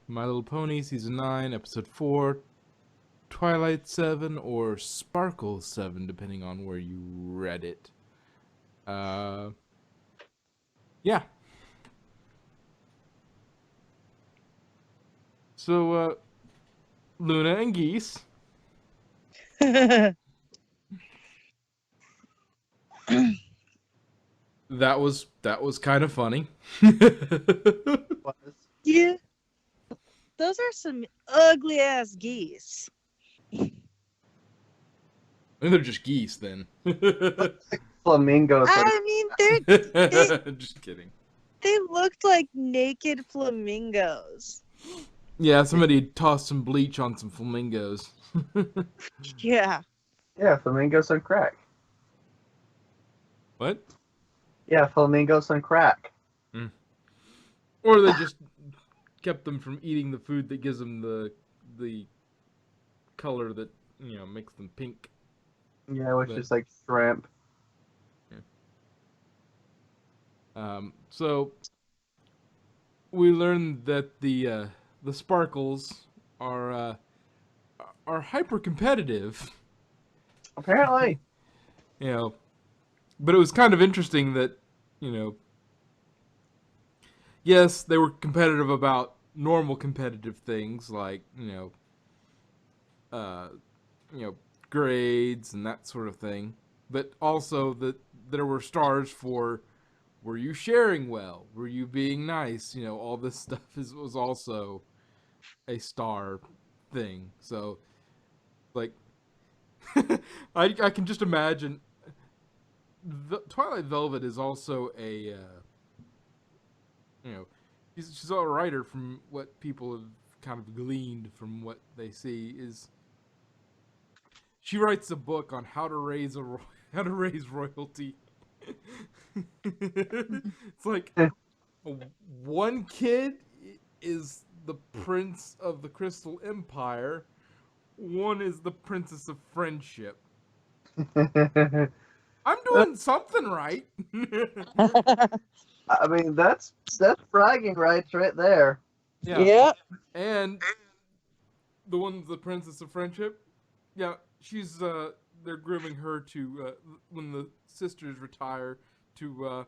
My Little Pony, Season 9, Episode 4, Twilight 7, or Sparkle 7, depending on where you read it. Yeah. So, Luna and Geese. That was kind of funny. Yeah. Those are some ugly ass geese. I mean, they're just geese then. Flamingos. I mean, they Just kidding. they looked like naked flamingos. Yeah, somebody tossed some bleach on some flamingos. Yeah. Yeah, flamingos on crack. What? Yeah, flamingos on crack. Or they just kept them from eating the food that gives them the color that, makes them pink. Yeah, which is like shrimp. So we learned that the Sparkles are hyper competitive. Apparently. But it was kind of interesting that, yes, they were competitive about normal competitive things like, grades and that sort of thing. But also that there were stars for, were you sharing well? Were you being nice? All this stuff was also a star thing. So, like, I can just imagine. Twilight Velvet is also a, she's a writer from what people have kind of gleaned from what they see is she writes a book on how to raise royalty. It's like one kid is the prince of the Crystal Empire, one is the princess of friendship. I'm doing something right. I mean, that's bragging rights right there. Yeah. Yep. And the one's the princess of friendship. Yeah, she's they're grooming her to when the sisters retire to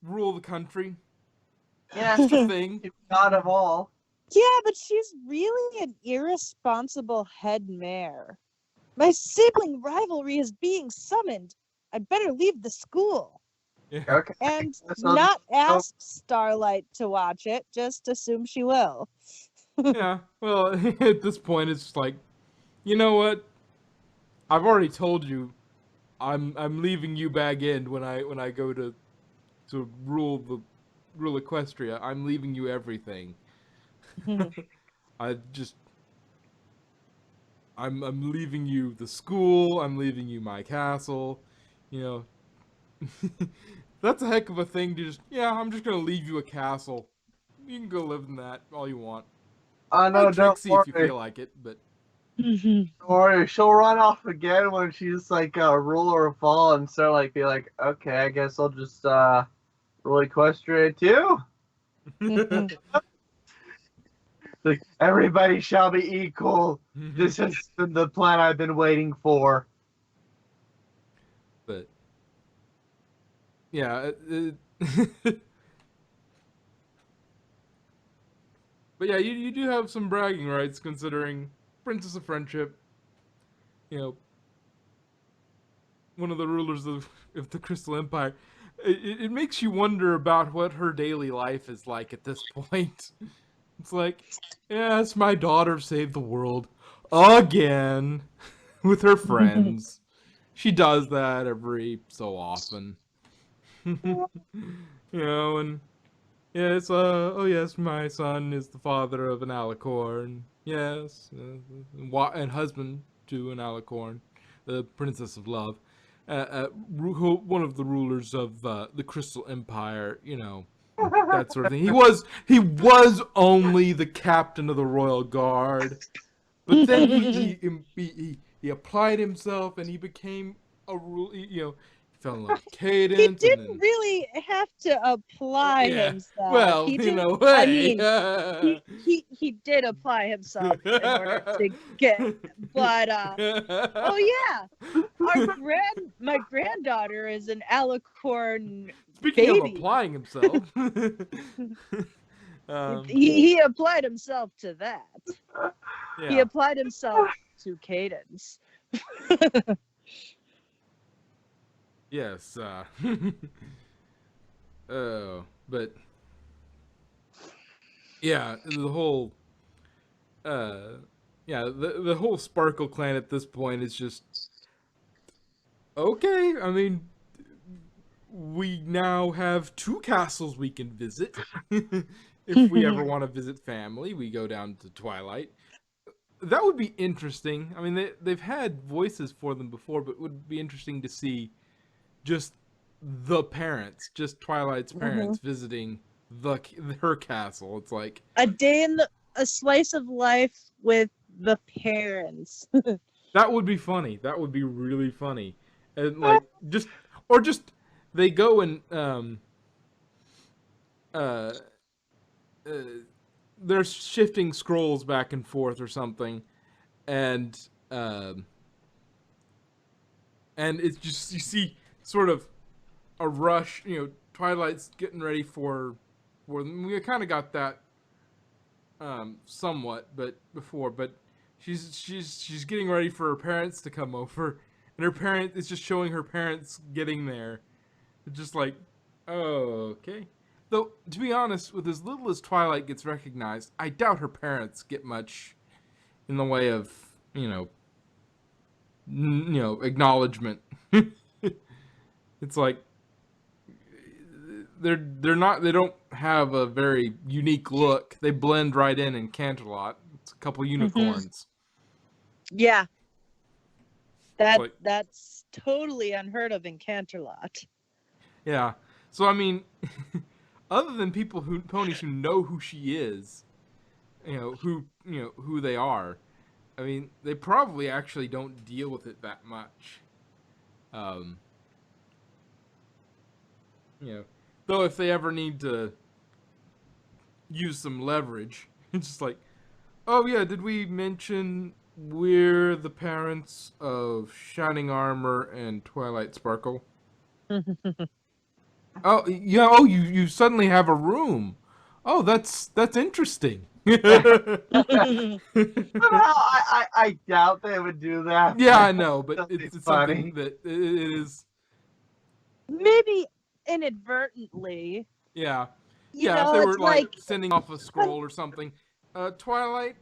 rule the country. Yeah, It's a thing. God of all. Yeah, but she's really an irresponsible head mare. My sibling rivalry is being summoned. I'd better leave the school. Yeah. Okay. And So- not ask Starlight to watch it, just assume she will. Yeah. Well, at this point, it's just like, you know what? I've already told you, I'm leaving you back in when I go to rule Equestria. I'm leaving you everything. I'm leaving you the school. I'm leaving you my castle. That's a heck of a thing to just. Yeah, I'm just gonna leave you a castle. You can go live in that all you want. I know, don't Trixie if you worry. feel like it, but Don't worry, she'll run off again when she's like a ruler of all and start like be like, okay, I guess I'll just rule Equestria too. Like, everybody shall be equal. This has been the plan I've been waiting for. but yeah, but yeah, you do have some bragging rights considering Princess of Friendship. One of the rulers of the Crystal Empire. It makes you wonder about what her daily life is like at this point. It's like, yes, my daughter saved the world again with her friends. She does that every so often. And yes, oh yes, my son is the father of an alicorn. Yes, and husband to an alicorn, the Princess of Love. One of the rulers of the Crystal Empire, that sort of thing. He was only the captain of the royal guard, but then he applied himself and he became a rule. fell in love with He Cadence, and didn't then really have to apply yeah. himself. Well, He in just, a I way. mean, he did apply himself in order to get, but oh yeah, my granddaughter is an alicorn Speaking of baby. applying himself, He applied himself to that. He yeah, applied himself to Cadence. yes, but yeah, the whole, yeah, the whole Sparkle clan at this point is just okay. I mean, we now have 2 castles we can visit. If we ever want to visit family, we go down to Twilight. That would be interesting. I mean, they've had voices for them before, but it would be interesting to see just the parents, just Twilight's parents visiting her castle. It's like A slice of life with the parents. that would be funny. That would be really funny. And like just they go and uh, uh they're shifting scrolls back and forth or something, and and it's just you see sort of a rush. You know, Twilight's getting ready for we kind of got that somewhat, but before, but she's getting ready for her parents to come over, and her parent is just showing her parents getting there. It's just like, oh, okay. Though to be honest, with as little as Twilight gets recognized, I doubt her parents get much in the way of acknowledgement. It's like they don't have a very unique look. They blend right in Canterlot. It's a couple unicorns. Yeah, Like, that's totally unheard of in Canterlot. yeah. So I mean, other than ponies who know who she is, who they are. I mean, they probably actually don't deal with it that much. Um, though if they ever need to use some leverage, it's just like, oh yeah, did we mention we're the parents of Shining Armor and Twilight Sparkle? Oh yeah, oh you suddenly have a room. Oh, that's interesting. Somehow, I doubt they would do that. Yeah, I know, but That'd be it's funny. something that it is. Maybe inadvertently. Yeah, You yeah. If know, they it's were like like sending off a scroll or something, Twilight.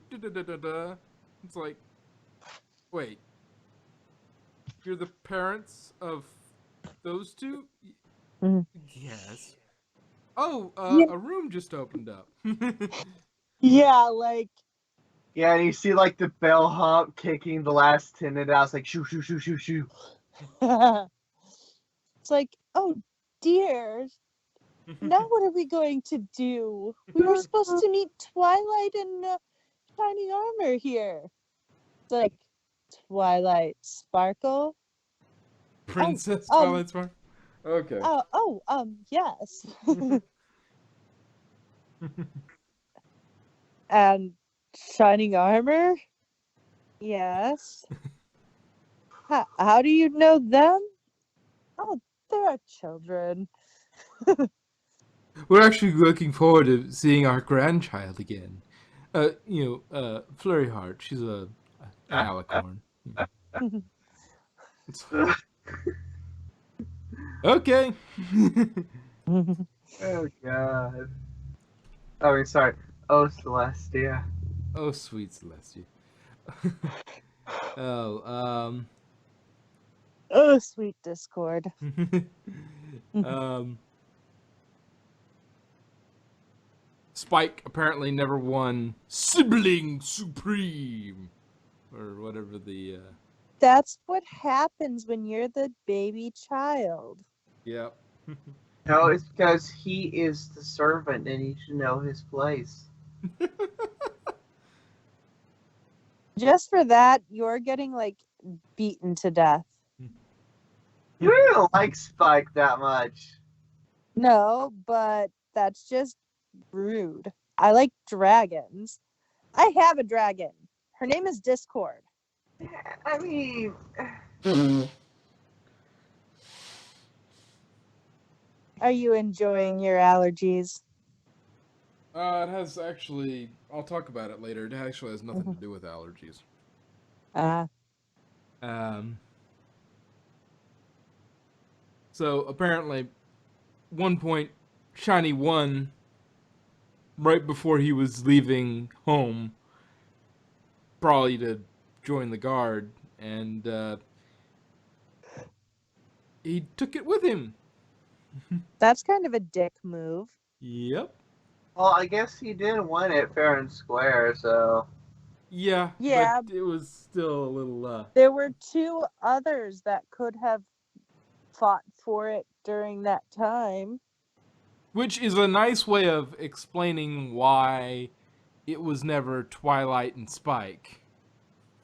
It's like, wait, you're the parents of those two? Mhm. Yes. Oh, Yeah. a room just opened up. Yeah, like Yeah, and you see like the bellhop kicking the last tenant out. It's like shoo shoo shoo shoo shoo. it's like, oh dear. Now what are we going to do? We were supposed to meet Twilight and Shining Armor here. It's like Twilight Sparkle. Princess Oh, Twilight Sparkle. Okay. yes. And Shining Armor? Yes. How do you know them? Oh, they're children. We're actually looking forward to seeing our grandchild again. Flurry Heart. She's an alicorn. Okay. Oh god. I mean, sorry. Oh, Celestia. Oh, sweet Celestia. Oh, Oh, sweet Discord. Spike apparently never won Sibling Supreme, or whatever the. That's what happens when you're the baby child. Yep. No, it's because he is the servant and he should know his place. Just for that, you're getting like beaten to death. You didn't like Spike that much. No, but that's just rude. I like dragons. I have a dragon. Her name is Discord. I mean, Are you enjoying your allergies? It has actually. I'll talk about it later. It actually has nothing to do with allergies. Uh, Um. So apparently, one point, Shiny won right before he was leaving home, probably to join the guard, and he took it with him. that's kind of a dick move. Yep. well, I guess he did win it fair and square, so. Yeah, Yeah. but it was still a little There were two others that could have fought for it during that time. which is a nice way of explaining why it was never Twilight and Spike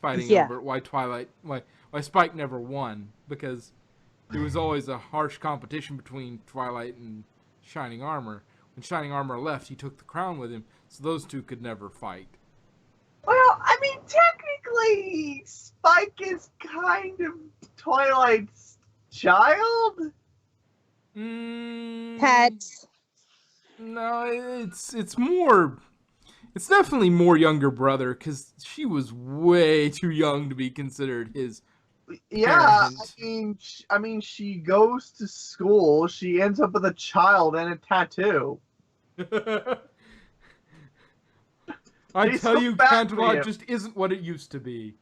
fighting Yeah. over why Spike never won, because it was always a harsh competition between Twilight and Shining Armor. When Shining Armor left, he took the crown with him, so those two could never fight. Well, I mean, technically, Spike is kind of Twilight's child. Pet. No, it's more. It's definitely more younger brother, because she was way too young to be considered his Yeah, parent. I mean, she goes to school. She ends up with a child and a tattoo. I She's tell so you, bad for Canterlot you. just isn't what it used to be.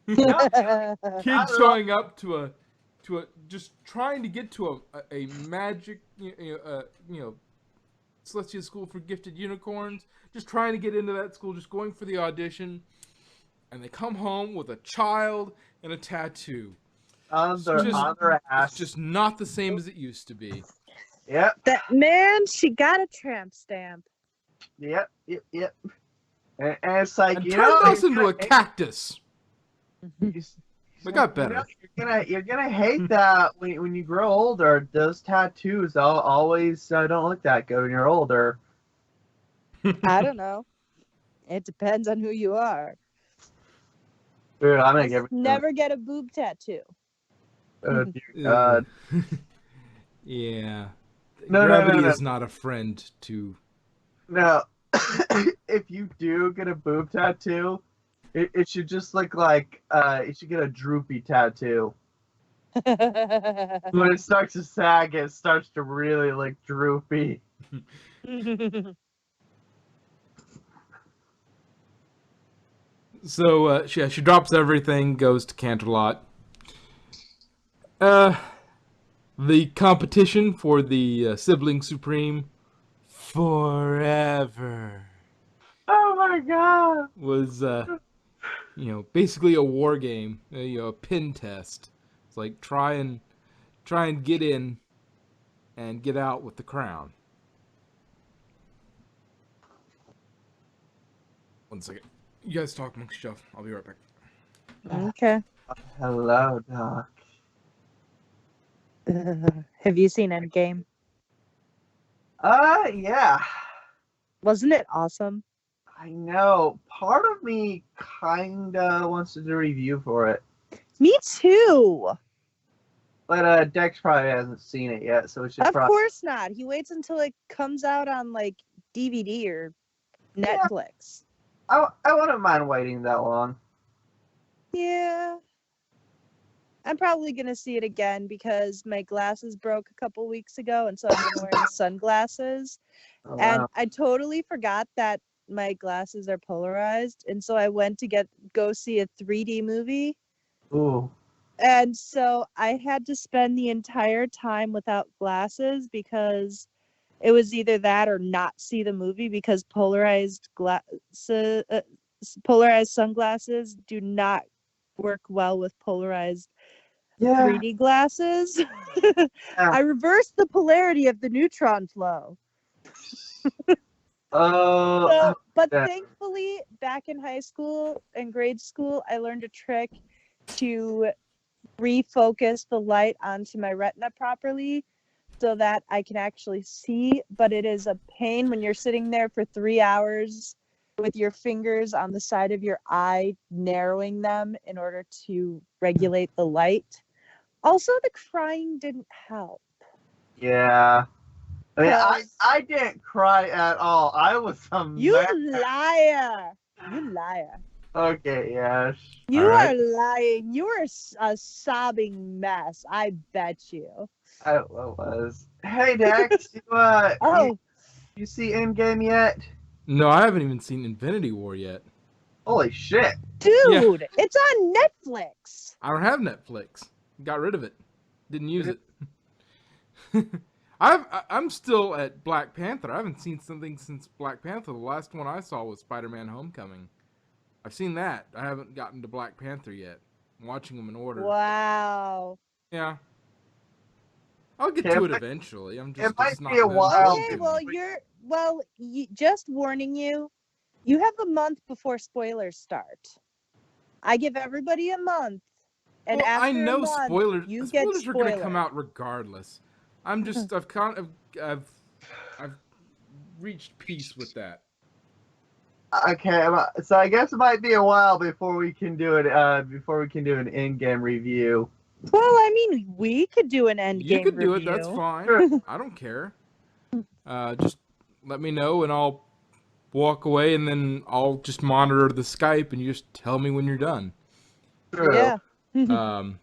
No, Kid not at all. showing up to a just trying to get to a magic Celestia School for Gifted Unicorns, just trying to get into that school, just going for the audition, and they come home with a child and a tattoo. On their It's ass. just not the same as it used to be. Yep, That man, she got a tramp stamp. yep. And it's like, And you turned know, us into a cactus. It's We got like, better. you're gonna hate that when you grow older. Those tattoos always don't look that good when you're older. I don't know. It depends on who you are. Dude, I'm gonna Just give never get a boob tattoo. oh, dear God. Yeah. No, Gravity no. is not a friend to. No, if you do get a boob tattoo, it should just look like it should get a droopy tattoo. When it starts to sag, it starts to really look droopy. So she drops everything, goes to Canterlot. Uh, the competition for the sibling supreme forever Oh my God! was basically a war game, a pin test. It's like try and get in and get out with the crown. One second. You guys talk amongst yourself. I'll be right back. Okay. Hello, Doc. Have you seen Endgame? Yeah. Wasn't it awesome? I know. Part of me kinda wants to do a review for it. Me too. But Dex probably hasn't seen it yet, so we should Of probably. course not. He waits until it comes out on like DVD or Netflix. I wouldn't mind waiting that long. Yeah. I'm probably going to see it again because my glasses broke a couple weeks ago, and so I've been wearing sunglasses. Oh, And wow. I totally forgot that my glasses are polarized, and so I went to go see a 3D movie. Ooh. And so I had to spend the entire time without glasses because it was either that or not see the movie because polarized sunglasses do not work well with polarized Yeah. 3D glasses. I reversed the polarity of the neutron flow. Oh. But yeah. thankfully, back in high school and grade school, I learned a trick to refocus the light onto my retina properly so that I can actually see, but it is a pain when you're sitting there for 3 hours with your fingers on the side of your eye, narrowing them in order to regulate the light. Also, the crying didn't help. Yeah. I mean, Cause I didn't cry at all. I was a you mess. liar. You liar. Okay, yes. You All right. are lying. You are a sobbing mess. I bet you. I was. Hey, Dex, Oh, you see Endgame yet? No, I haven't even seen Infinity War yet. Holy shit. Yeah. dude, it's on Netflix. I don't have Netflix. Got rid of it. Didn't use it. I'm still at Black Panther. I haven't seen something since Black Panther. The last one I saw was Spider-Man: Homecoming. I've seen that. I haven't gotten to Black Panther yet. I'm watching them in order. Wow. Yeah. I'll get Okay, to it eventually. I'm just it might it's be not a been while. Okay, to well, just warning you, you have a month before spoilers start. I give everybody a month, and Well, I after a know month, spoilers. you get Spoilers are going to come spoilers. out regardless. I've reached peace with that. Okay, so I guess it might be a while before we can do it. Before we can do an in-game review. Well, I mean, we could do an end You game could do it. That's review. fine. Sure. I don't care. Just let me know, and I'll walk away, and then I'll just monitor the Skype, and you just tell me when you're done. True. Yeah. Um.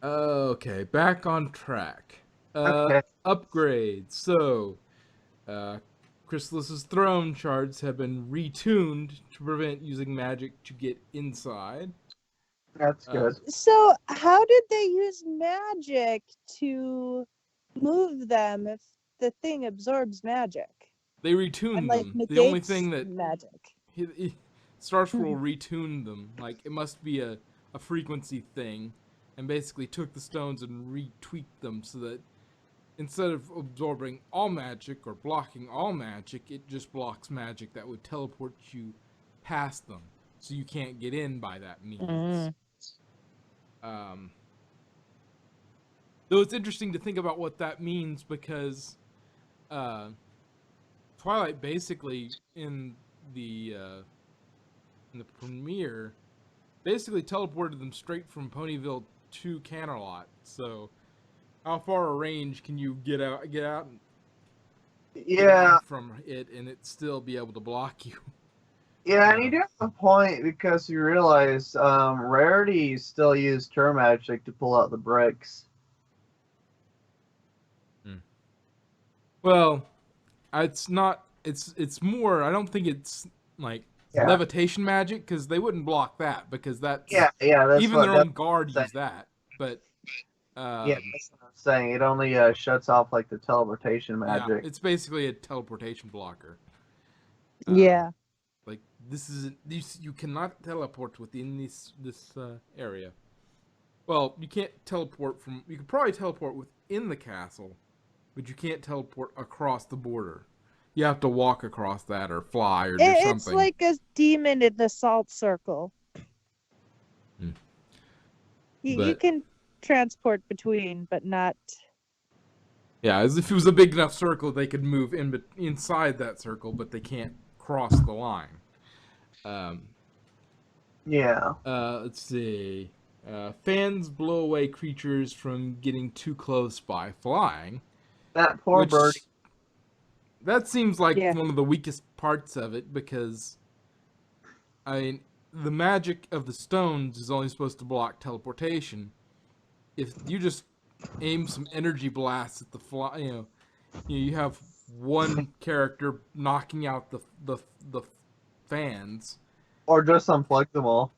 Okay, back on track. Okay. Upgrades. So, Chrysalis's throne shards have been retuned to prevent using magic to get inside. That's good. So, how did they use magic to move them if the thing absorbs magic They retuned and like them. The only negates thing that magic? Star Scroll retuned them. Like, it must be a frequency thing, and basically took the stones and retweaked them so that instead of absorbing all magic or blocking all magic, it just blocks magic that would teleport you past them, so you can't get in by that means. Though it's interesting to think about what that means because Twilight basically in the premiere basically teleported them straight from Ponyville to Canterlot. So how far a range can you get out Yeah. from it and it still be able to block you? Yeah, and you do have a point because you realize Rarity still used Terra Magic to pull out the bricks. Well, it's not. It's more. I don't think it's like Yeah. levitation magic because they wouldn't block that because that's Yeah, that's even what their that's own guard saying. use that. But Yeah, that's what I'm saying. It only shuts off like the teleportation yeah, magic. it's basically a teleportation blocker. Yeah. Like this is you cannot teleport within this area. Well, you can't teleport from. You could probably teleport within the castle, but you can't teleport across the border. You have to walk across that or fly or do It's something. like a demon in the salt circle. You can transport between, but not. Yeah, as if it was a big enough circle, they could move inside that circle, but they can't cross the line. Yeah. Let's see. Fans blow away creatures from getting too close by flying. That poor birdie. That seems like Yeah. one of the weakest parts of it because, I mean, the magic of the stones is only supposed to block teleportation. If you just aim some energy blasts at the fly, you have one character knocking out the fans. Or just unplug them all.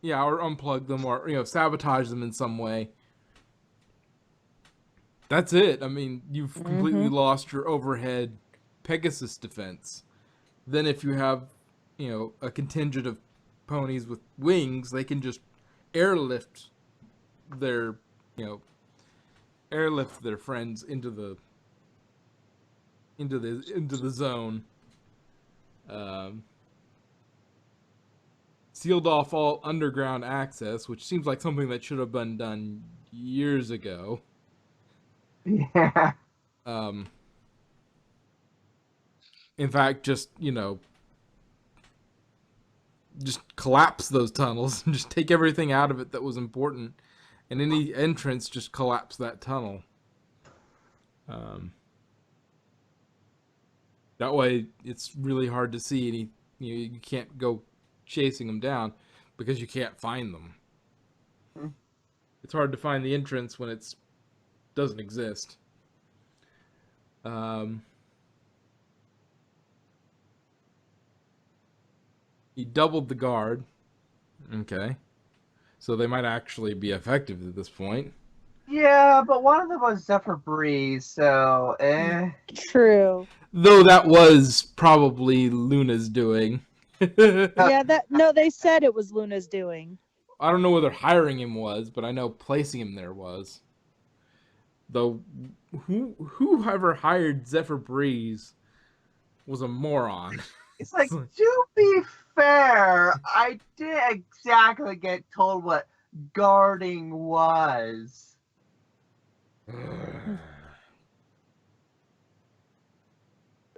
Yeah, or unplug them, or sabotage them in some way. That's it. I mean, you've completely lost your overhead Pegasus defense. Then if you have, a contingent of ponies with wings, they can just airlift their, friends into the zone. sealed off all underground access, which seems like something that should have been done years ago. Yeah. Um, in fact, just just collapse those tunnels and just take everything out of it that was important, and any entrance just collapse that tunnel. That way, it's really hard to see any. You can't go chasing them down because you can't find them. It's hard to find the entrance when it doesn't exist. He doubled the guard. Okay. So they might actually be effective at this point. Yeah, but one of them was Zephyr Breeze, so True. Though that was probably Luna's doing. Yeah, they said it was Luna's doing. I don't know whether hiring him was, but I know placing him there was. Though whoever hired Zephyr Breeze was a moron. It's like, to be fair, I didn't exactly get told what guarding was.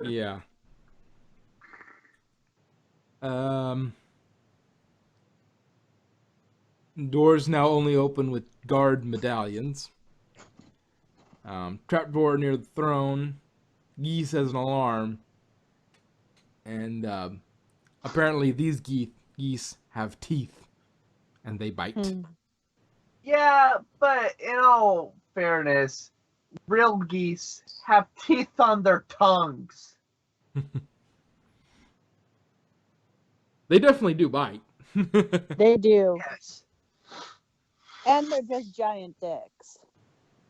Yeah. Doors now only open with guard medallions. Trapdoor near the throne. Geese has an alarm. And apparently these geese have teeth. And they bite. Yeah, but in all fairness, real geese have teeth on their tongues. They definitely do bite. They do. Yes. And they're just giant dicks.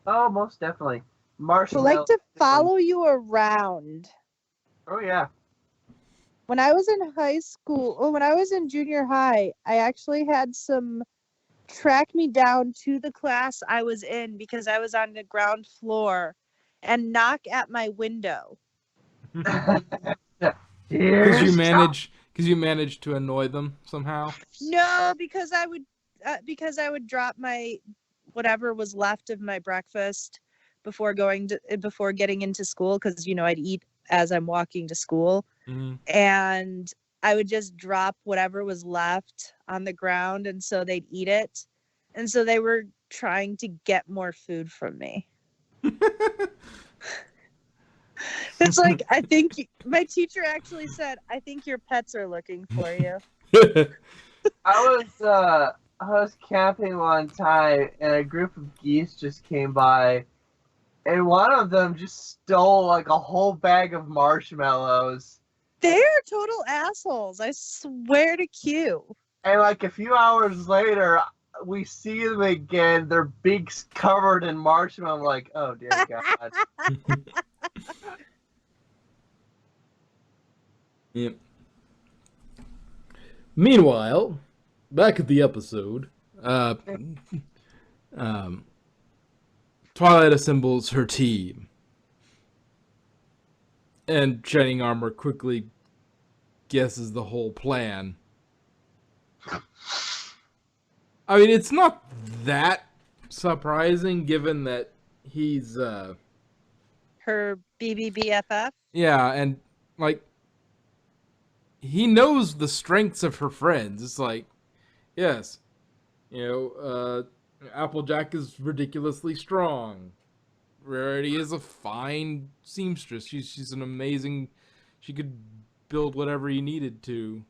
Oh, most definitely. Who Marshmallow. like to follow you around. Oh, yeah. When I was in high school, or when I was in junior high, I actually had some track me down to the class I was in because I was on the ground floor and knock at my window. Because you managed to annoy them somehow. No, because I would drop my whatever was left of my breakfast before getting into school, because I'd eat as I'm walking to school. Mm-hmm. And I would just drop whatever was left on the ground, and so they'd eat it. And so they were trying to get more food from me. It's like, I think my teacher actually said, "I think your pets are looking for you." I was camping one time, and a group of geese just came by, and one of them just stole like a whole bag of marshmallows. They're total assholes. I swear to Q. And like a few hours later, we see them again. Their beaks covered in marshmallow. I'm like, oh dear God. Yep. Meanwhile, back at the episode, Twilight assembles her team, and Shining Armor quickly guesses the whole plan. I mean, it's not that surprising given that he's Her BBBFF. yeah, and like he knows the strengths of her friends. It's like, yes, Applejack is ridiculously strong. Rarity is a fine seamstress. She's an amazing. She could build whatever you needed to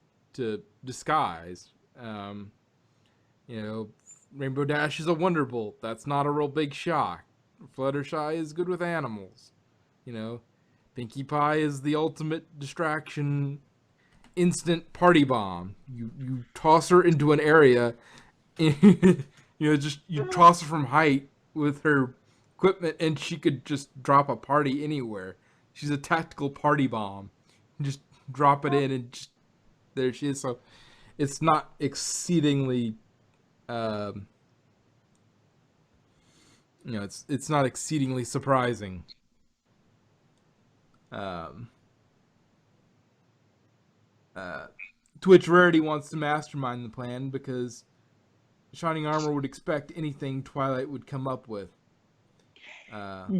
disguise. Rainbow Dash is a wonderbolt. That's not a real big shock. Fluttershy is good with animals. Pinkie Pie is the ultimate distraction. Instant party bomb. You toss her into an area, and, you toss her from height with her equipment, and she could just drop a party anywhere. She's a tactical party bomb. Just drop it in, and just there she is. So it's not exceedingly, it's not exceedingly surprising. To which Rarity wants to mastermind the plan because Shining Armor would expect anything Twilight would come up with.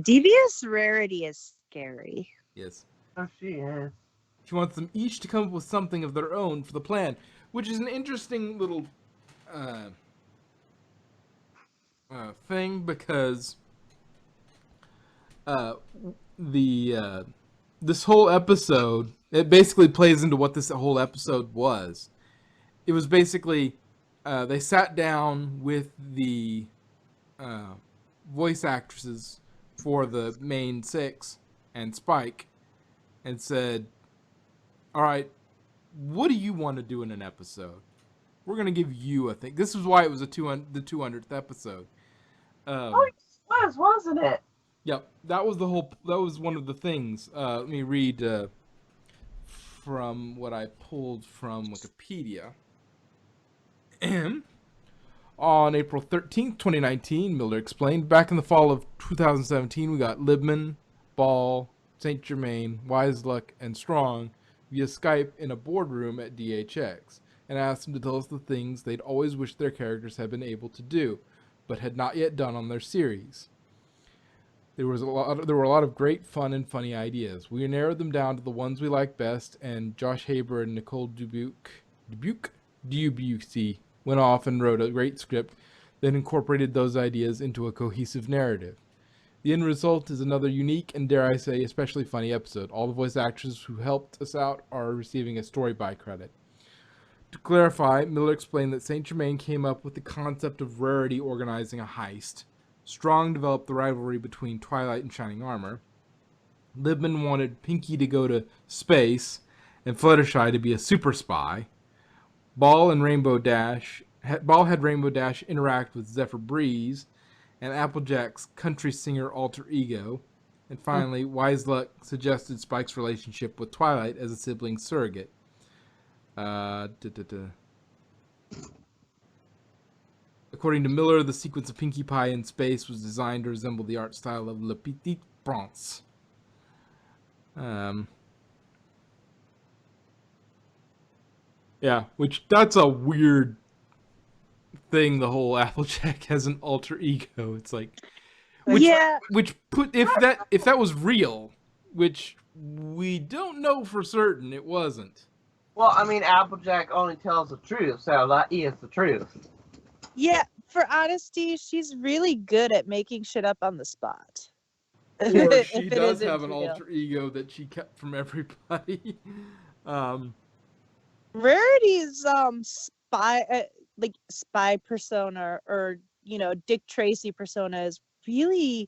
Devious Rarity is scary. Yes. Oh, she is. She wants them each to come up with something of their own for the plan, which is an interesting little thing because this whole episode, it basically plays into what this whole episode was. It was basically they sat down with the voice actresses for the main six and Spike and said, all right, what do you want to do in an episode? We're going to give you a thing. This is why it was the 200th episode. Oh, it was, wasn't it? Yep, that was one of the things. Let me read from what I pulled from Wikipedia. On April 13th, 2019, Miller explained, back in the fall of 2017, we got Libman, Ball, St. Germain, Wiseluck, and Strong via Skype in a boardroom at DHX and asked them to tell us the things they'd always wished their characters had been able to do, but had not yet done on their series. There were a lot of great, fun, and funny ideas. We narrowed them down to the ones we liked best, and Josh Haber and Nicole Dubuque went off and wrote a great script that incorporated those ideas into a cohesive narrative. The end result is another unique and, dare I say, especially funny episode. All the voice actors who helped us out are receiving a story by credit. To clarify, Miller explained that St. Germain came up with the concept of Rarity organizing a heist. Strong developed the rivalry between Twilight and Shining Armor. Libman wanted Pinky to go to space and Fluttershy to be a super spy. Ball had Rainbow Dash interact with Zephyr Breeze and Applejack's country singer alter ego. And finally, Wiseluck suggested Spike's relationship with Twilight as a sibling surrogate. According to Miller, the sequence of Pinkie Pie in space was designed to resemble the art style of Le Petit Prince. Yeah, which that's a weird thing. The whole Applejack has an alter ego. It's like, if that was real, which we don't know for certain, it wasn't. Well, I mean, Applejack only tells the truth, so that is the truth. Yeah, for honesty, she's really good at making shit up on the spot. Or she does have an alter ego that she kept from everybody. Rarity's spy persona, or Dick Tracy persona, is really,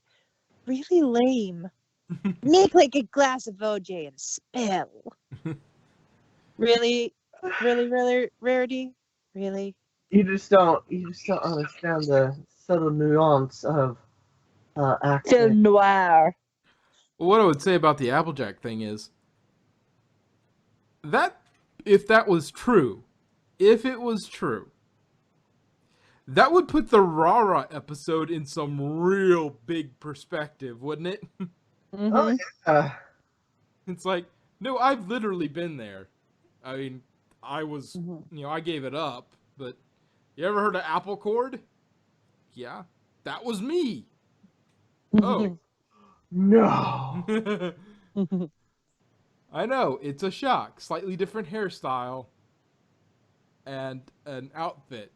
really lame. Make like a glass of OJ and spill. Really, Rarity, really. You just don't understand the subtle nuance of acting. Film noir. Well, what I would say about the Applejack thing is that if it was true, that would put the Rara episode in some real big perspective, wouldn't it? Mm-hmm. Oh, yeah. It's like, no, I've literally been there. I mean, I was, I gave it up, but you ever heard of Apple Cord? Yeah, that was me. Oh. No. I know, it's a shock. Slightly different hairstyle and an outfit.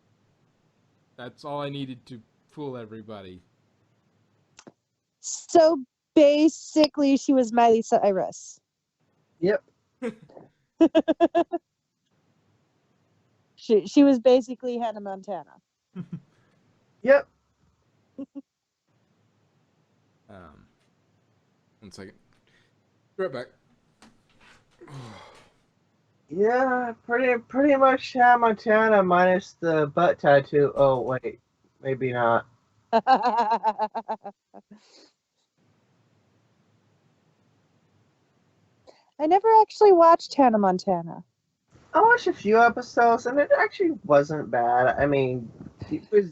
That's all I needed to fool everybody. So basically, she was Miley Cyrus. Yep. She was basically Hannah Montana. Yep. 1 second. Be right back. Yeah, pretty much Hannah Montana minus the butt tattoo. Oh wait, maybe not. I never actually watched Hannah Montana. I watched a few episodes and it actually wasn't bad. I mean, it was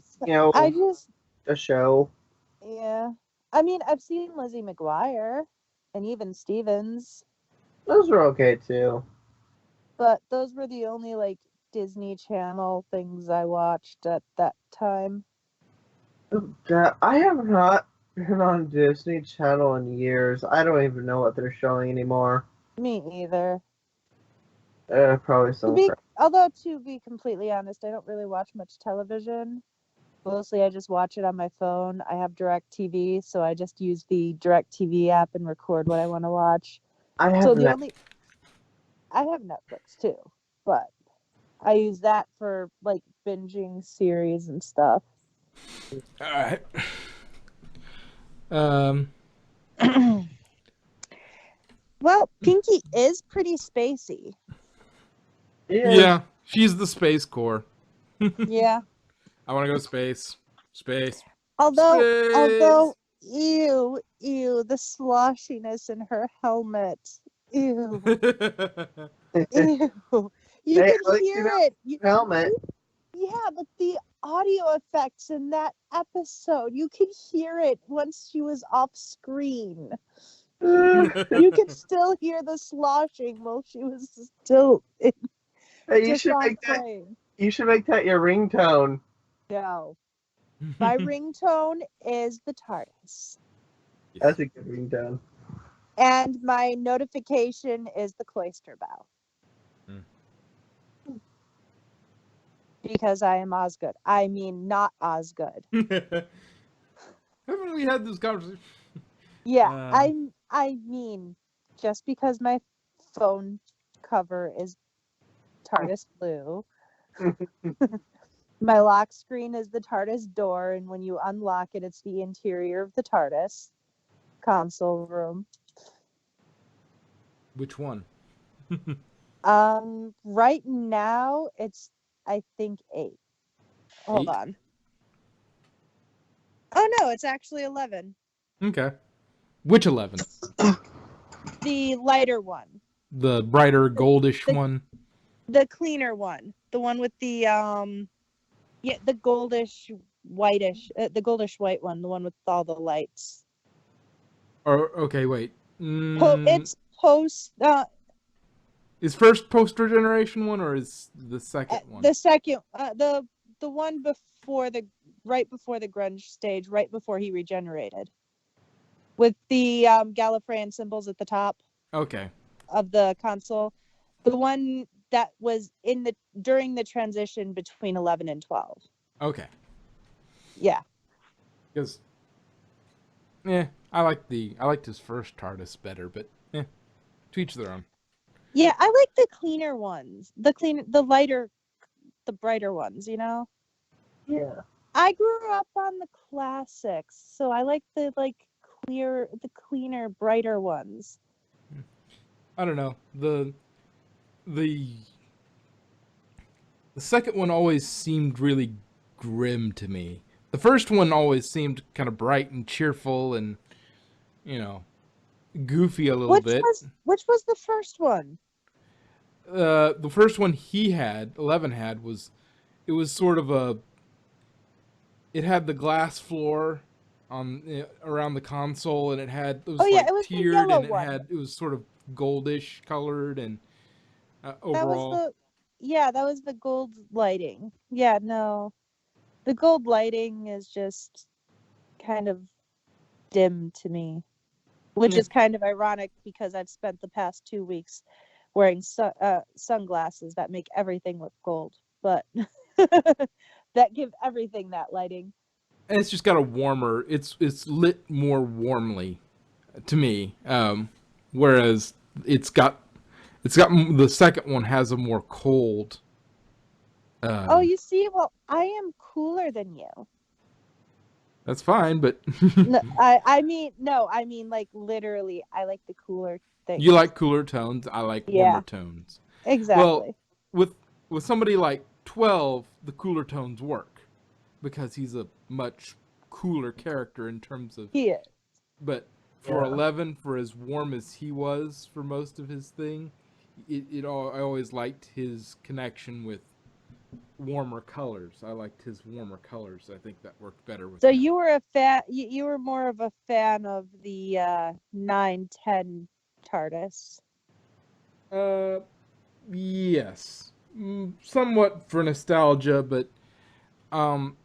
a show. Yeah. I mean, I've seen Lizzie McGuire and even Stevens. Those were okay too. But those were the only like Disney Channel things I watched at that time. God, I have not been on Disney Channel in years. I don't even know what they're showing anymore. Me either. Probably some crap. Although to be completely honest, I don't really watch much television. Mostly I just watch it on my phone. I have DirecTV, so I just use the DirecTV app and record what I want to watch. I have So I have Netflix too, but I use that for like binging series and stuff. All right. Um. Well, Pinky is pretty spacey. Yeah, she's the Space Corps. Yeah. I want to go to space. Space. Although, ew, the sloshiness in her helmet. Ew, ew. You Hey, can hear it. helmet. Yeah, but the audio effects in that episode, you could hear it once she was off screen. You could still hear the sloshing while she was still Hey, you just should on make that. plane. You should make that your ringtone. No. My ringtone is the TARDIS. That's a good ringtone. And my notification is the cloister bell. Because I am Osgood. I mean, not Osgood. Haven't we had this conversation? Yeah, I mean, just because my phone cover is TARDIS blue, my lock screen is the TARDIS door, and when you unlock it, it's the interior of the TARDIS console room. Which one? Right now it's I think 8. Hold 8? on. Oh no, it's actually 11. Okay. Which 11? The lighter one. The brighter goldish one? The cleaner one. The one with the the goldish whitish the goldish white one, the one with all the lights. Or okay, wait. It's post Is first poster generation one or is the second one? the second the one before right before the grunge stage, right before he regenerated. With the Gallifreyan symbols at the top. Okay. Of the console. The one that was during the transition between 11 and 12. Okay. Yeah. Because I liked his first TARDIS better, but to each their own. Yeah, I like the cleaner ones. The lighter, the brighter ones, you know? Yeah. I grew up on the classics, so I like the cleaner, brighter ones. I don't know. The second one always seemed really grim to me. The first one always seemed kind of bright and cheerful and, goofy a little bit. Which was the first one? The first one 11 had, it was sort of it had the glass floor around the console, and it was it was tiered, the yellow and one. it was sort of goldish colored, and overall. That was the gold lighting. Yeah, no. The gold lighting is just kind of dim to me. Which is kind of ironic because I've spent the past 2 weeks wearing sunglasses that make everything look gold. But that give everything that lighting. And it's just got a warmer. It's lit more warmly, to me. Whereas it's got the second one has a more cold. You see, well, I am cooler than you. That's fine, but No, I mean like literally, I like the cooler things. You like cooler tones. I like warmer tones. Exactly. Well, with somebody like 12, the cooler tones work because he's a much cooler character in terms of. He is. But for 11, for as warm as he was for most of his thing, I always liked his connection with warmer colors. I liked his warmer colors. I think that worked better with. So you were a fan. You were more of a fan of the 9-10 TARDIS. Yes, somewhat for nostalgia, but um,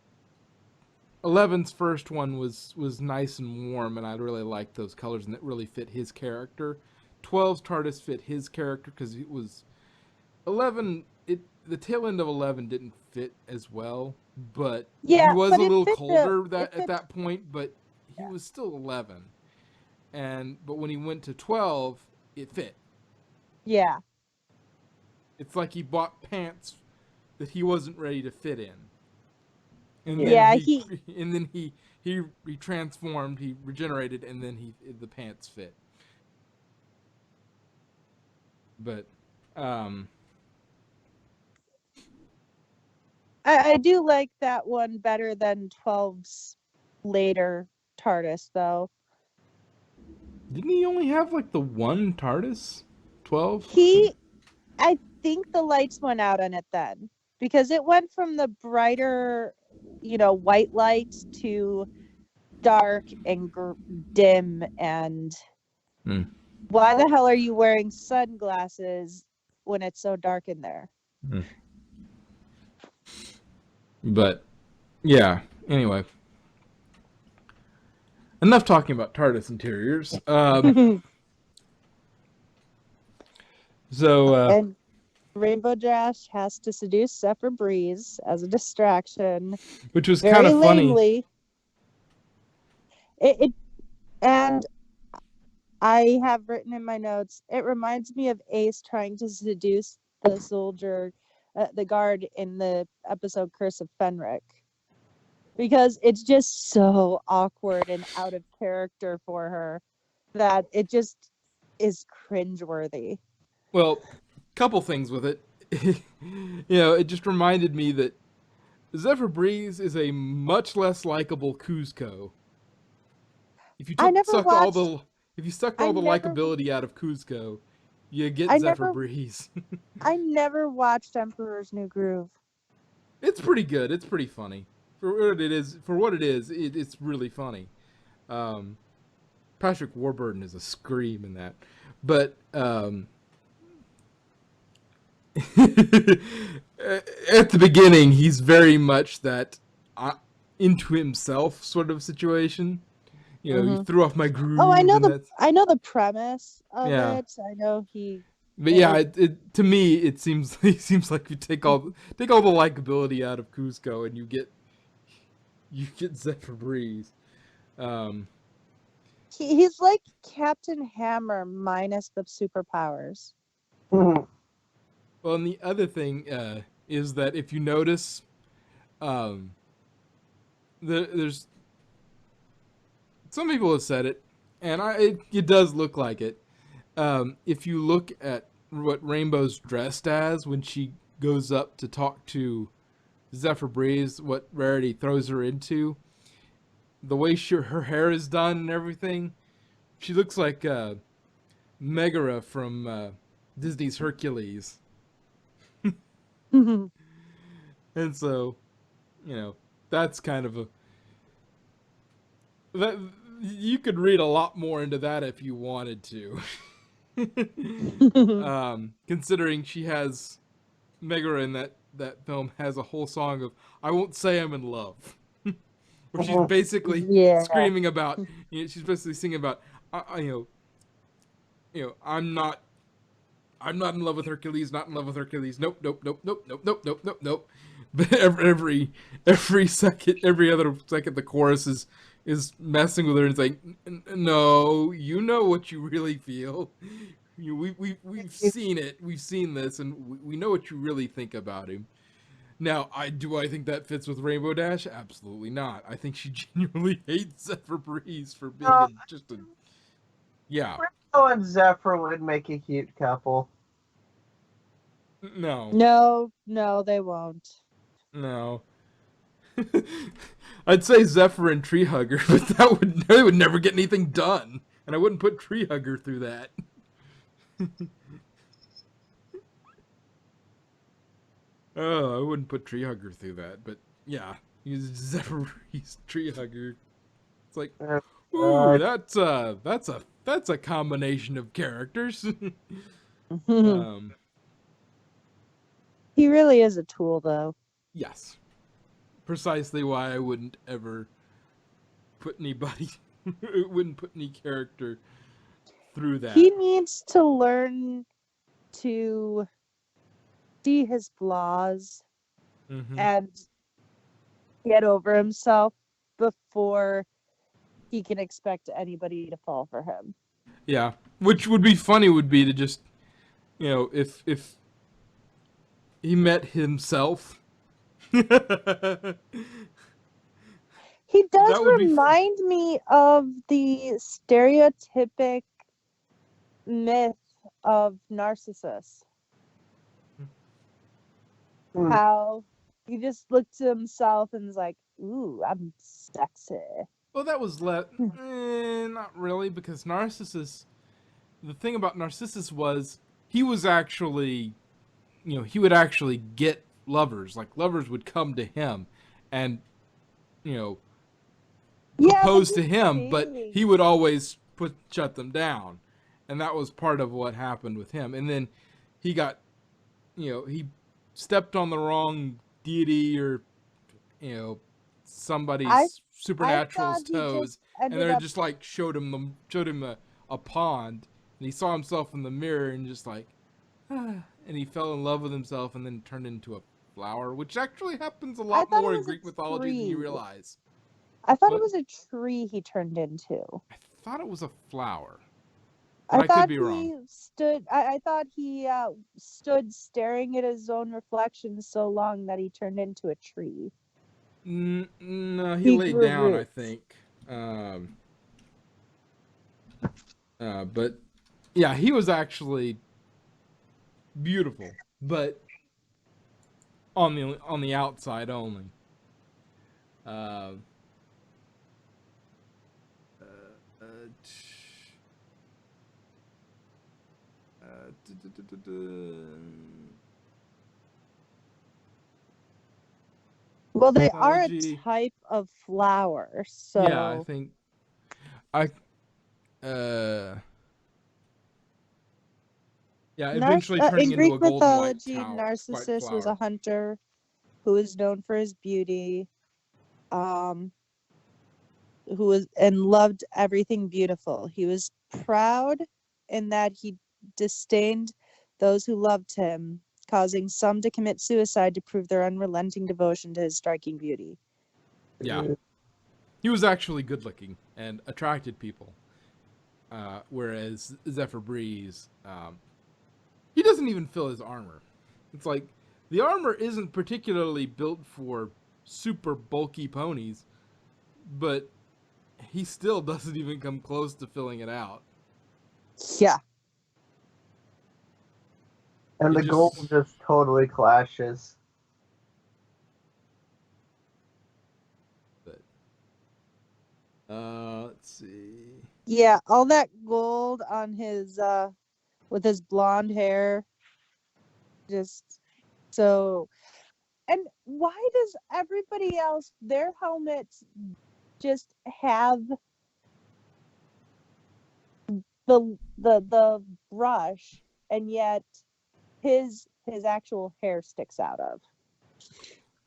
11's first one was nice and warm, and I really liked those colors, and it really fit his character. 12's TARDIS fit his character because it was 11. The tail end of 11 didn't fit as well, but he Yeah, was but a it little fit the colder it at fit. that point, but he Yeah. was still 11. But when he went to 12, it fit. Yeah. It's like he bought pants that he wasn't ready to fit in. And then Yeah. Yeah, he he and then he transformed, he regenerated, and then the pants fit. But um I do like that one better than 12's later TARDIS though. didn't he only have like the one TARDIS? 12? He I think the lights went out on it then because it went from the brighter, white lights to dark and dim and Hmm. why the hell are you wearing sunglasses when it's so dark in there? Hmm. But yeah, anyway. Enough talking about TARDIS interiors. So And Rainbow Dash has to seduce Zephyr Breeze as a distraction, which was kind very of funny. lamely. It and I have written in my notes. It reminds me of Ace trying to seduce the soldier, the guard in the episode Curse of Fenric, because it's just so awkward and out of character for her that it just is cringeworthy. Well, couple things with it. It just reminded me that Zephyr Breeze is a much less likable Kuzco. If you I took never sucked all watched. the if you sucked I all the never. likability out of Kuzco, you get I Zephyr never. Breeze. I never watched Emperor's New Groove. It's pretty good. It's pretty funny for what it is. For what it is, it's really funny. Um, Patrick Warburton is a scream in that, but at the beginning, he's very much that into himself sort of situation. You Hmm. threw off my Oh, I groove, know and the. that's I know the premise of yeah. it. I know he. But yeah, It, to me, it seems it seems like you take all the likability out of Cusco, and you get Zephyr Breeze. Um, he's like Captain Hammer minus the superpowers. well, and the other thing is that if you notice, um, there's some people have said it, and it does look like it. If you look at what Rainbow's dressed as when she goes up to talk to Zephyr Breeze, what Rarity throws her into, the way her hair is done and everything, she looks like Megara from Disney's Hercules. And so, that's kind of a that you could read a lot more into that if you wanted to. Considering she has Megara in that film has a whole song of "I won't say I'm in love," where she's basically Yeah. screaming about. She's basically singing about, I'm not in love with Hercules. Not in love with Hercules. Nope, nope, nope, nope, nope, nope, nope, nope, nope. But every second, every other second, the chorus is messing with her and saying, "No, you know what you really feel. We've seen it. We've seen this, and we know what you really think about him." Now, I think that fits with Rainbow Dash? Absolutely not. I think she genuinely hates Zephyr Breeze for being No, just a yeah. Ringo and Zephyr would make a cute couple. No, No, they won't. no. I'd say Zephyr and Tree Hugger, but they would never get anything done, and I wouldn't put Tree Hugger through that. Oh, I wouldn't put Tree Hugger through that, but yeah, he's Zephyr, he's Tree Hugger. It's like, Oh, ooh, God. that's a combination of characters. um, He really is a tool, though. Yes. Precisely why I wouldn't ever put anybody, wouldn't put any character through that. He needs to learn to see his flaws Mm-hmm. and get over himself before he can expect anybody to fall for him. Yeah. Which would be funny would be to just, if he met himself. That He does would be remind me of the stereotypic myth of Narcissus. Hmm. How he just looks at himself and is like, ooh, I'm sexy. Well, that was not really, because Narcissus. The thing about Narcissus was he was actually, he would actually get lovers. Like lovers would come to him, and propose to him, but he would always shut them down, and that was part of what happened with him. And then he got, he stepped on the wrong deity or somebody's supernatural's toes, and they just like showed him a pond, and he saw himself in the mirror and just like, and he fell in love with himself, and then turned into a flower, which actually happens a lot more in Greek mythology than you realize. I thought it was a tree he turned into. I thought it was a flower. I could be wrong. I thought he stood staring at his own reflection so long that he turned into a tree. No, he laid down, roots. I think. But yeah, he was actually beautiful, but on the outside only. Well, they are a type of flower, so yeah, I think eventually turning in Greek into a golden mythology, white Narcissus flower. was a hunter who is known for his beauty, who was and loved everything beautiful. He was proud in that he disdained those who loved him, causing some to commit suicide to prove their unrelenting devotion to his striking beauty. Yeah. He was actually good looking and attracted people. Whereas Zephyr Breeze, he doesn't even fill his armor. It's like, the armor isn't particularly built for super bulky ponies, but he still doesn't even come close to filling it out. Yeah. And the gold just totally clashes. But, let's see. Yeah, all that gold on his, with his blonde hair. Just so. And why does everybody else, their helmets just have the brush, and yet his actual hair sticks out of?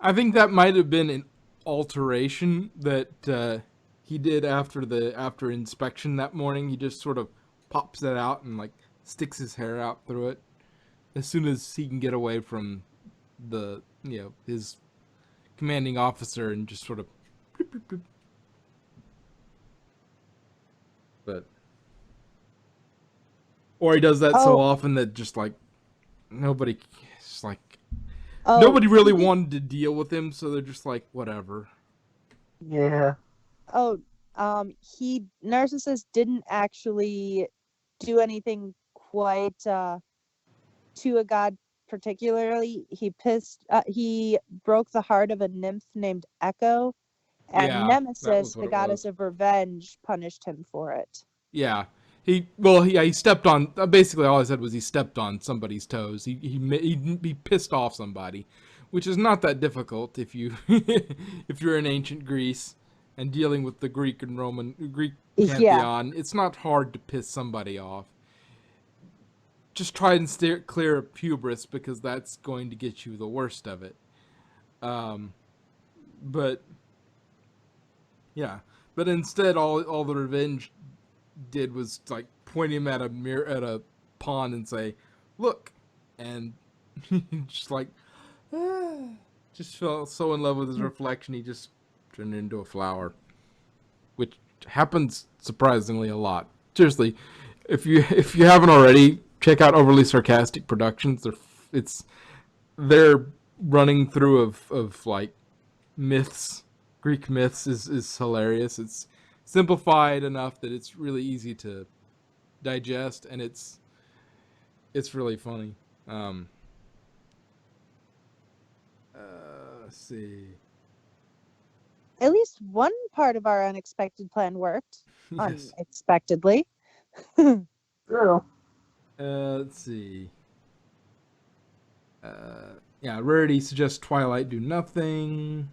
I think that might have been an alteration that he did after inspection that morning. He just sort of pops it out and like sticks his hair out through it as soon as he can get away from the his commanding officer, and just sort of bloop, bloop, bloop. But or he does that so often that just like nobody really wanted to deal with him, so they're just like, whatever. Yeah. Narcissus didn't actually do anything quite to a god particularly. He broke the heart of a nymph named Echo, and Nemesis, the goddess of revenge, punished him for it. Yeah. He stepped on, basically all I said was he stepped on somebody's toes. He pissed off somebody, which is not that difficult if you if you're in ancient Greece and dealing with the Greek pantheon. Yeah. It's not hard to piss somebody off. just try and steer clear of hubris because that's going to get you the worst of it. But yeah, but instead, all the revenge did was like point him at a mirror at a pond and say, "Look," and just like just fell so in love with his reflection, he just turned into a flower, which happens surprisingly a lot. Seriously, if you haven't already, check out Overly Sarcastic Productions. They're running through of like myths, Greek myths is hilarious. It's simplified enough that it's really easy to digest, and it's really funny. Let's see. At least one part of our unexpected plan worked. Yes. Unexpectedly. True. Let's see. Yeah, Rarity suggests Twilight do nothing.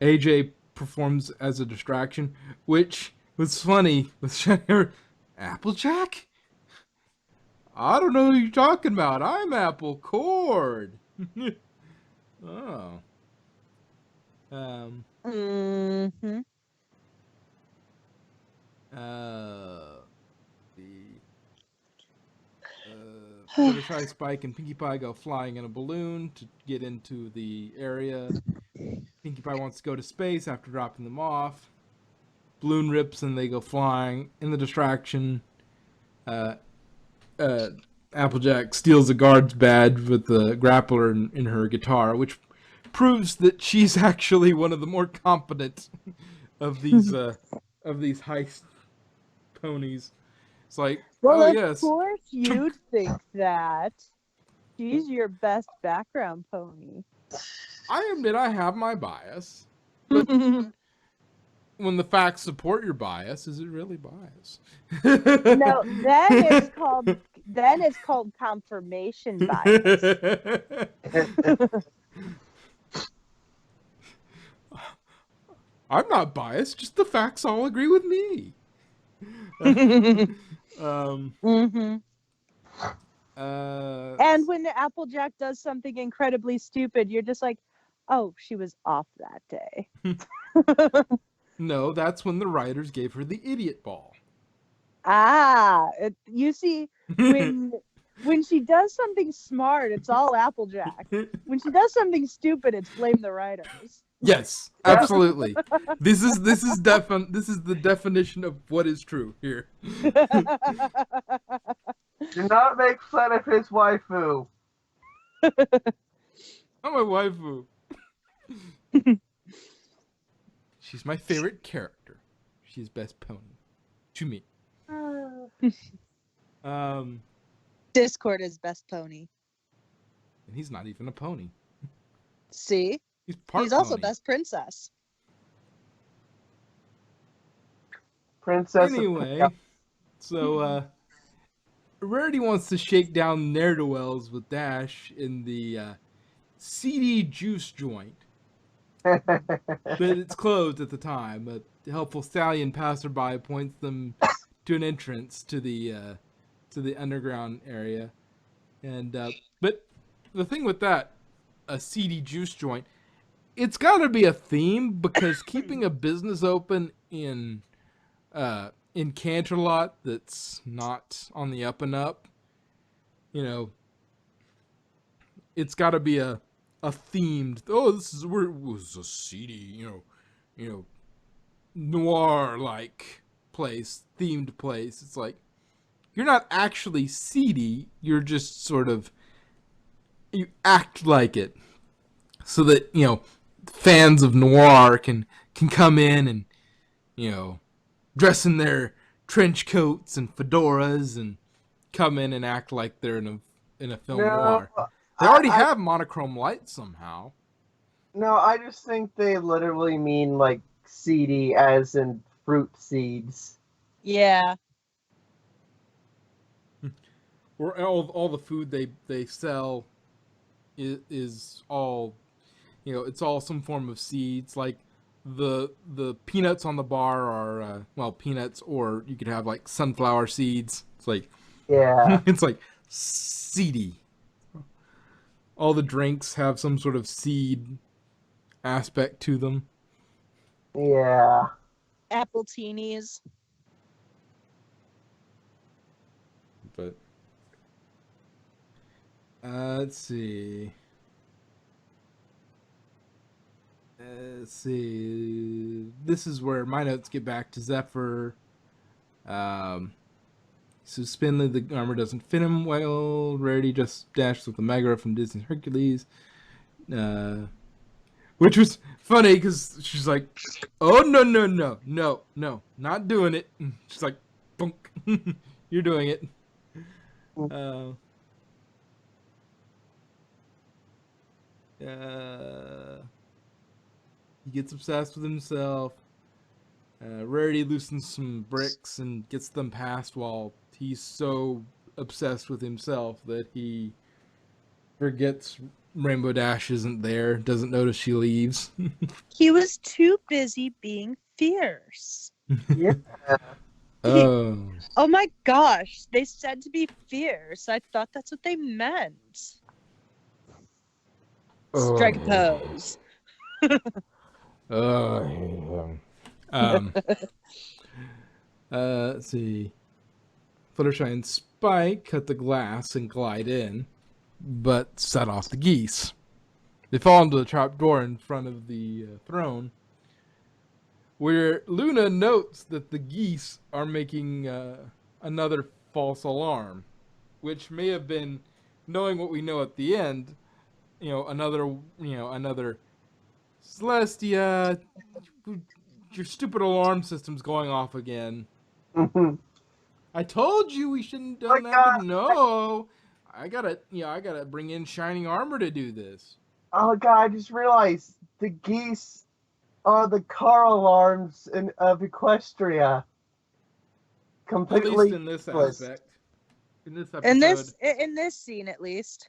AJ performs as a distraction, which was funny with Applejack? I don't know who you're talking about. I'm Apple Cord. Oh. Mm-hmm. Fluttershy, Spike, and Pinkie Pie go flying in a balloon to get into the area. Pinkie Pie wants to go to space after dropping them off. Balloon rips and they go flying. In the distraction, Applejack steals a guard's badge with the grappler in her guitar, which proves that she's actually one of the more competent of these heist ponies. It's like, Well, oh of yes, course you'd think that. She's your best background pony. I admit I have my bias, but when the facts support your bias, is it really bias? No, then it's called confirmation bias. I'm not biased, just the facts all agree with me. Mm-hmm. And when Applejack does something incredibly stupid, you're just like, oh, she was off that day. No, that's when the writers gave her the idiot ball. You see, when she does something smart, it's all Applejack. When she does something stupid, it's blame the writers. Yes, absolutely. This is the definition of what is true here. Do not make fun of his waifu. I'm my waifu. She's my favorite character. She's best pony to me. Discord is best pony. And he's not even a pony. See? He's also pony. best princess. Princess. Anyway, so Rarity wants to shake down ne'er-do-wells with Dash in the seedy juice joint. But it's closed at the time. A helpful stallion passerby points them to an entrance to the underground area. And but the thing with that, a seedy juice joint, it's got to be a theme, because keeping a business open in Canterlot that's not on the up and up, it's got to be a themed. Oh, this is where it was a seedy, noir like place, themed place. It's like you're not actually seedy. You're just sort of, you act like it, so that fans of noir can come in and dress in their trench coats and fedoras and come in and act like they're in a film noir. They already have monochrome lights somehow. No, I just think they literally mean like seedy as in fruit seeds. Yeah. Or all the food they sell is all, it's all some form of seeds. Like the peanuts on the bar are peanuts, or you could have like sunflower seeds. It's like Yeah. It's like seedy. All the drinks have some sort of seed aspect to them. Yeah. Appletinis. But let's see. Let's see. This is where my notes get back to Zephyr. Um, so Spinley, the armor doesn't fit him well. Rarity just dashed with the Megara from Disney's Hercules. Uh, which was funny because she's like, "Oh no no no no no, not doing it." She's like, "Punk, you're doing it." Uh, he gets obsessed with himself. Rarity loosens some bricks and gets them past while he's so obsessed with himself that he forgets Rainbow Dash isn't there, doesn't notice she leaves. He was too busy being fierce. Yeah. Oh. Oh my gosh, they said to be fierce. I thought that's what they meant. Strike a pose. Um, let's see. Fluttershy and Spike cut the glass and glide in, but set off the geese. They fall into the trap door in front of the throne, where Luna notes that the geese are making another false alarm, which may have been, knowing what we know at the end, another Celestia, your stupid alarm system's going off again. I told you we shouldn't have done that, but no. I gotta bring in shining armor to do this. Oh god, I just realized the geese are the car alarms of Equestria. At Completely least in this useless. aspect. In this episode. In this scene at least.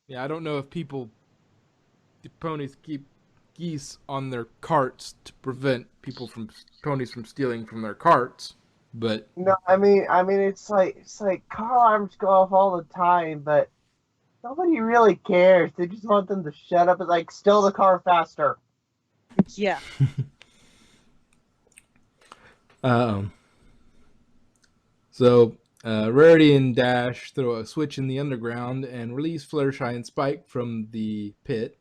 Yeah, I don't know if the ponies keep geese on their carts to prevent ponies from stealing from their carts, but No, I mean it's like car alarms go off all the time, but nobody really cares. They just want them to shut up and like steal the car faster. Yeah. So Rarity and Dash throw a switch in the underground and release Fluttershy and Spike from the pit.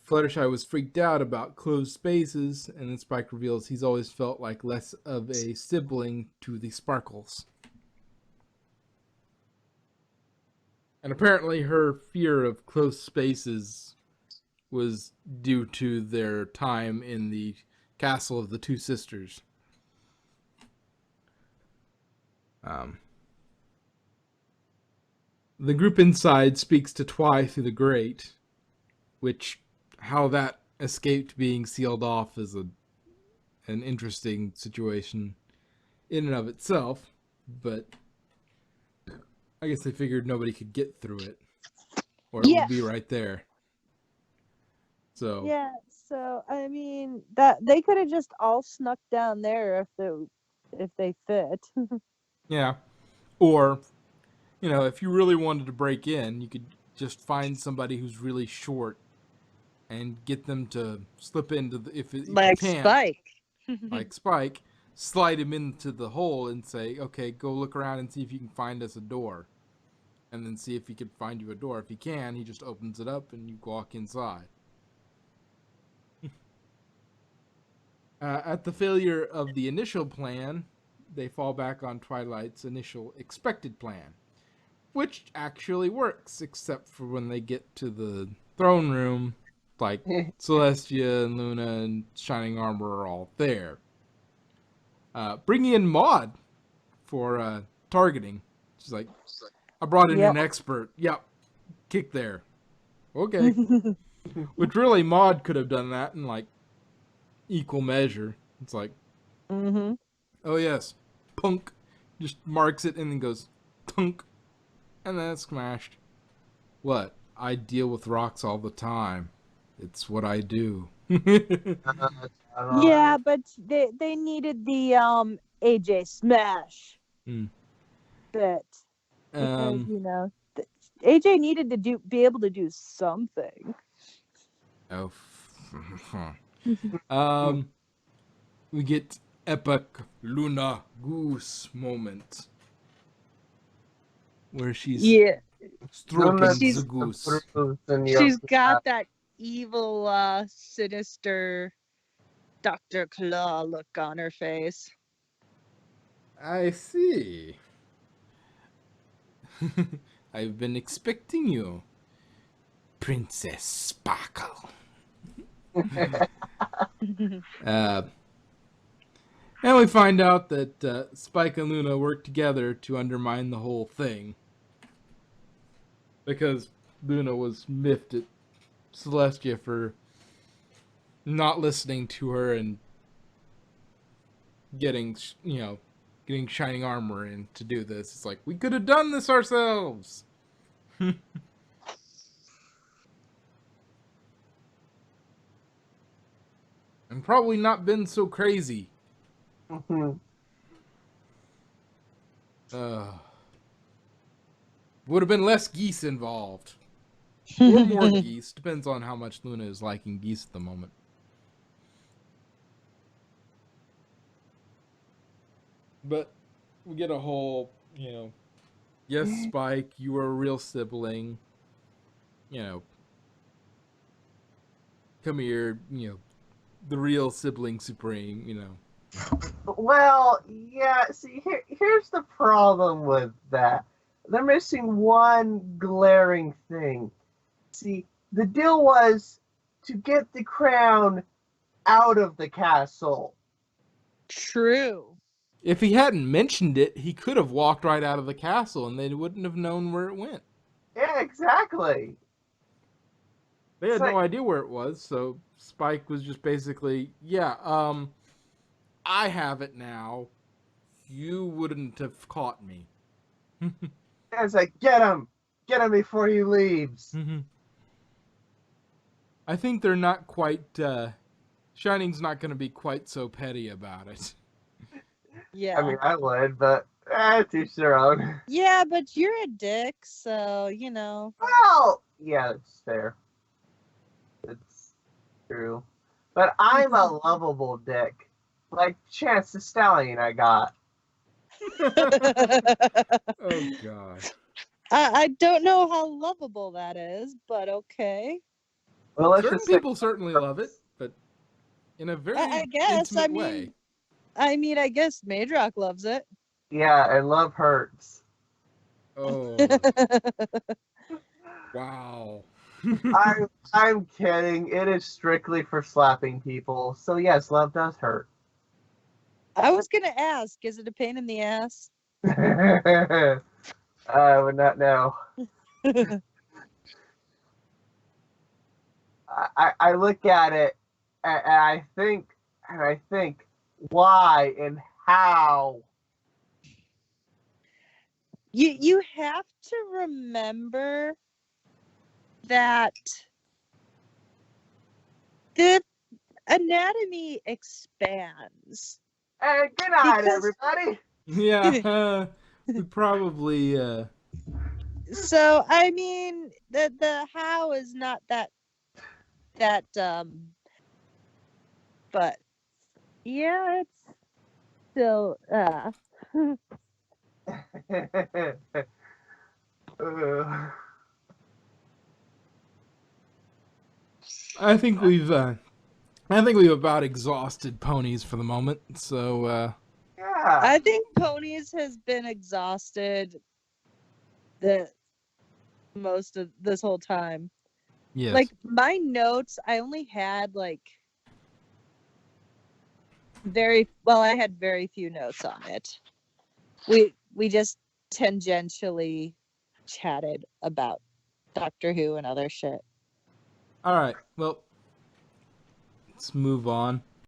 Fluttershy was freaked out about closed spaces, and then Spike reveals he's always felt like less of a sibling to the Sparkles. And apparently her fear of closed spaces was due to their time in the castle of the two sisters. The group inside speaks to Twi through the grate, which how that escaped being sealed off is an interesting situation in and of itself, but I guess they figured nobody could get through it, or it would be right there. So yeah, so I mean that they could have just all snuck down there if they fit. yeah, or if you really wanted to break in, you could just find somebody who's really short and get them to slip into if you can't, Spike. like Spike, slide him into the hole and say, okay, go look around and see if you can find us a door. And then see if he can find you a door. If he can, he just opens it up and you walk inside. At the failure of the initial plan, they fall back on Twilight's initial expected plan, which actually works, except for when they get to the throne room, like Celestia and Luna and Shining Armor are all there. Bringing in Maud for targeting. She's like, I brought in an expert. Yep, kick there. Okay. Which really, Maud could have done that in like equal measure. It's like, oh yes, punk. Just marks it and then goes, tunk. And then it's smashed. What? I deal with rocks all the time. It's what I do. Yeah, but they needed the AJ smash. bit because Um, AJ needed to be able to do something. oh. um, we get epic Luna Goose moment where she's Yeah, stroking she's the goose. she's got that evil, sinister Dr. Claw look on her face. I see. I've been expecting you, Princess Sparkle. uh, and we find out that Spike and Luna work together to undermine the whole thing. Because Luna was miffed at Celestia for not listening to her and getting, getting shining armor in to do this. It's like, we could have done this ourselves. And probably not been so crazy. Would have been less geese involved. Or more geese. Depends on how much Luna is liking geese at the moment. But we get a whole, yes, Spike, you were a real sibling. Come here, the real sibling supreme. Well, yeah, see, here's the problem with that. They're missing one glaring thing. See, the deal was to get the crown out of the castle. True. If he hadn't mentioned it, he could have walked right out of the castle and they wouldn't have known where it went. Yeah, exactly. They had no idea where it was, so Spike was just basically, I have it now. You wouldn't have caught me. It's like, get him before he leaves. I think they're not quite, Shining's not going to be quite so petty about it. Yeah. I mean, I would, but teach their own. Yeah, but you're a dick, so, Well, yeah, it's fair. It's true. But I'm a lovable dick. Like Chance the Stallion I got. Oh, God. I don't know how lovable that is, but okay. Well, let's Certain just say, people certainly love it, but in a very intimate way. I guess Madrock loves it. yeah, and love hurts. Oh. Wow. I'm kidding. It is strictly for slapping people. So yes, love does hurt. I was gonna ask, is it a pain in the ass? I would not know. I look at it and I think why and how. You have to remember that the anatomy expands. Hey, good night, Because- everybody. Yeah, we probably, So I mean the how is not that but yeah, it's still I think we've about exhausted Ponies for the moment, so, yeah. I think Ponies has been exhausted the most of this whole time. yes. Like my notes, I only had I had very few notes on it. We just tangentially chatted about Doctor Who and other shit. All right, well, let's move on.